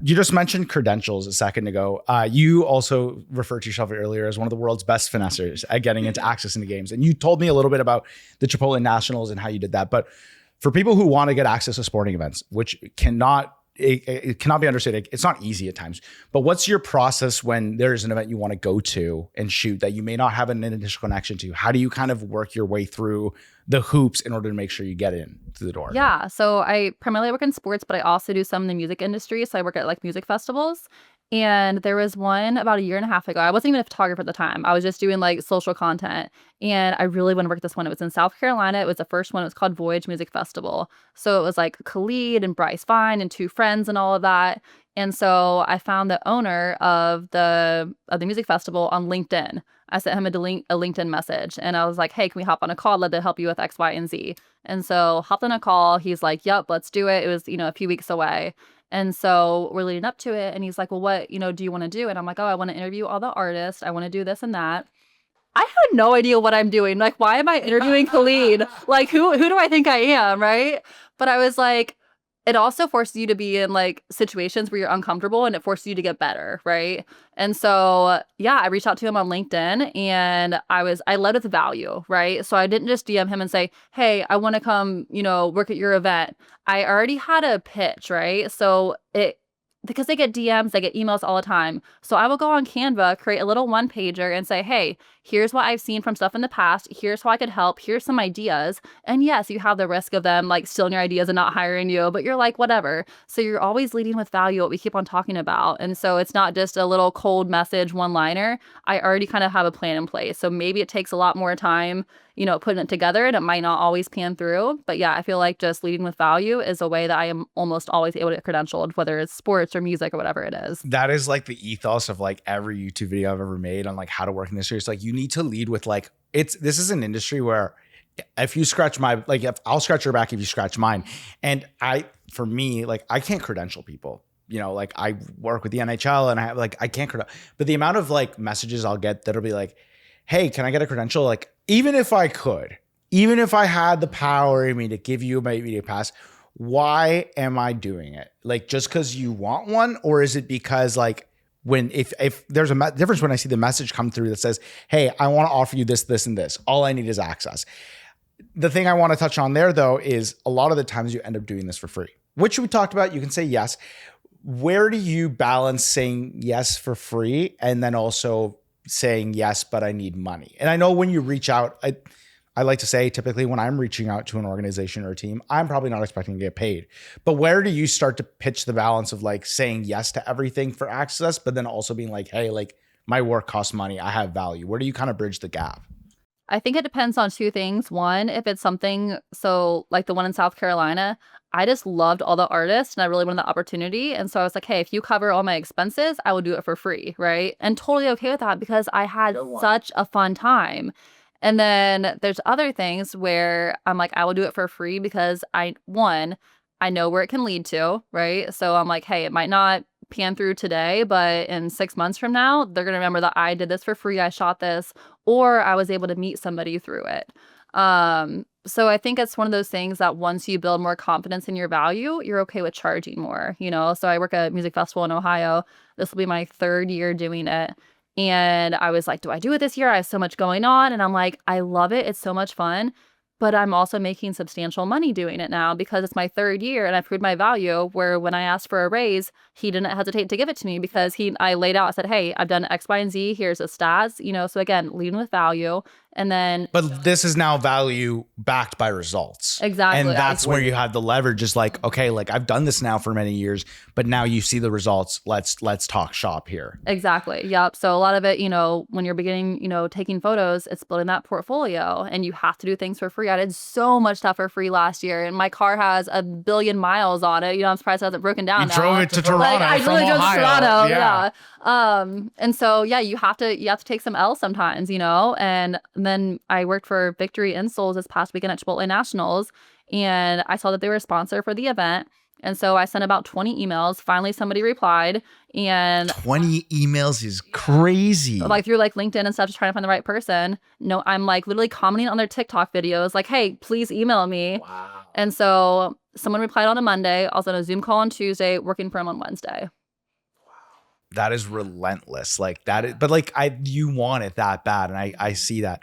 You just mentioned credentials a second ago. You also referred to yourself earlier as one of the world's best finessers at getting into access into games. And you told me a little bit about the Chipotle Nationals and how you did that. But for people who want to get access to sporting events, which it cannot be understated, it's not easy at times. But what's your process when there's an event you want to go to and shoot that you may not have an initial connection to? How do you kind of work your way through the hoops in order to make sure you get in through the door? Yeah. So I primarily work in sports, but I also do some in the music industry. So I work at like music festivals. And there was one about a year and a half ago. I wasn't even a photographer at the time. I was just doing like social content. And I really want to work at this one. It was in South Carolina. It was the first one. It was called Voyage Music Festival. So it was like Khalid and Bryce Vine and two friends and all of that. And so I found the owner of the music festival on LinkedIn. I sent him a LinkedIn message and I was like, hey, can we hop on a call? I'd love to help you with X, Y, and Z. And so hopped on a call. He's like, yep, let's do it. It was, a few weeks away. And so we're leading up to it. And he's like, well, what, do you want to do? And I'm like, oh, I want to interview all the artists. I want to do this and that. I had no idea what I'm doing. Like, why am I interviewing Khalid? Like, who do I think I am? Right. But I was like, it also forces you to be in like situations where you're uncomfortable and it forces you to get better. Right. And so, yeah, I reached out to him on LinkedIn and I led with value. Right. So I didn't just DM him and say, hey, I want to come, work at your event. I already had a pitch. Right. So because they get DMs, they get emails all the time. So I will go on Canva, create a little one pager and say, hey, here's what I've seen from stuff in the past. Here's how I could help. Here's some ideas. And yes, you have the risk of them like stealing your ideas and not hiring you, but you're like, whatever. So you're always leading with value, what we keep on talking about. And so it's not just a little cold message, one-liner. I already kind of have a plan in place. So maybe it takes a lot more time, putting it together and it might not always pan through. But yeah, I feel like just leading with value is a way that I am almost always able to get credentialed, whether it's sports or music or whatever it is. That is like the ethos of like every YouTube video I've ever made on like how to work in this industry. It's like you need to lead with like this is an industry where if you scratch if I'll scratch your back if you scratch mine. And for me, like I can't credential people. Like I work with the NHL and I can't credential. But the amount of like messages I'll get that'll be like, hey, can I get a credential? Like even if I had the power in me to give you a media pass, why am I doing it? Like just because you want one, or is it because like if there's a difference when I see the message come through that says, hey, I want to offer you this, this, and this. All I need is access. The thing I want to touch on there though is a lot of the times you end up doing this for free, which we talked about. You can say yes. Where do you balance saying yes for free and then also saying yes, but I need money? And I know when you reach out, I like to say typically when I'm reaching out to an organization or a team, I'm probably not expecting to get paid. But where do you start to pitch the balance of like saying yes to everything for access, but then also being like, hey, like my work costs money, I have value? Where do you kind of bridge the gap? I think it depends on two things. One, if it's something, so like the one in South Carolina, I just loved all the artists and I really wanted the opportunity. And so I was like, hey, if you cover all my expenses, I will do it for free, right? And totally okay with that because I had such a fun time. And then there's other things where I'm like, I will do it for free because I know where it can lead to, right? So I'm like, hey, it might not pan through today, but in 6 months from now, they're going to remember that I did this for free. I shot this, or I was able to meet somebody through it. So I think it's one of those things that once you build more confidence in your value, you're okay with charging more, So I work at a music festival in Ohio. This will be my 3rd year doing it. And I was like, do I do it this year? I have so much going on. And I'm like, I love it. It's so much fun. But I'm also making substantial money doing it now because it's my 3rd year and I've proved my value, where when I asked for a raise, he didn't hesitate to give it to me because I laid out, I said, hey, I've done X, Y, and Z. Here's the stats, So again, leading with value. And then, but this is now value backed by results. Exactly. And that's where you have the leverage is like, okay, like I've done this now for many years, but now you see the results. Let's talk shop here. Exactly. Yep. So a lot of it, when you're beginning, taking photos, it's building that portfolio and you have to do things for free. I did so much stuff for free last year and my car has 1 billion miles on it. I'm surprised it hasn't broken down. You drove it to Toronto. I from really drove to Toronto. Yeah. And so, yeah, you have to take some L's sometimes, and then I worked for Victory Insoles this past weekend at Chipotle Nationals, and I saw that they were a sponsor for the event. And so I sent about 20 emails. Finally, somebody replied, and 20 emails is crazy. Like through like LinkedIn and stuff, just trying to find the right person. No, I'm like literally commenting on their TikTok videos, like, hey, please email me. Wow. And so someone replied on a Monday. I was on a Zoom call on Tuesday, working for him on Wednesday. That is relentless. Like that is, but like you want it that bad. And I see that.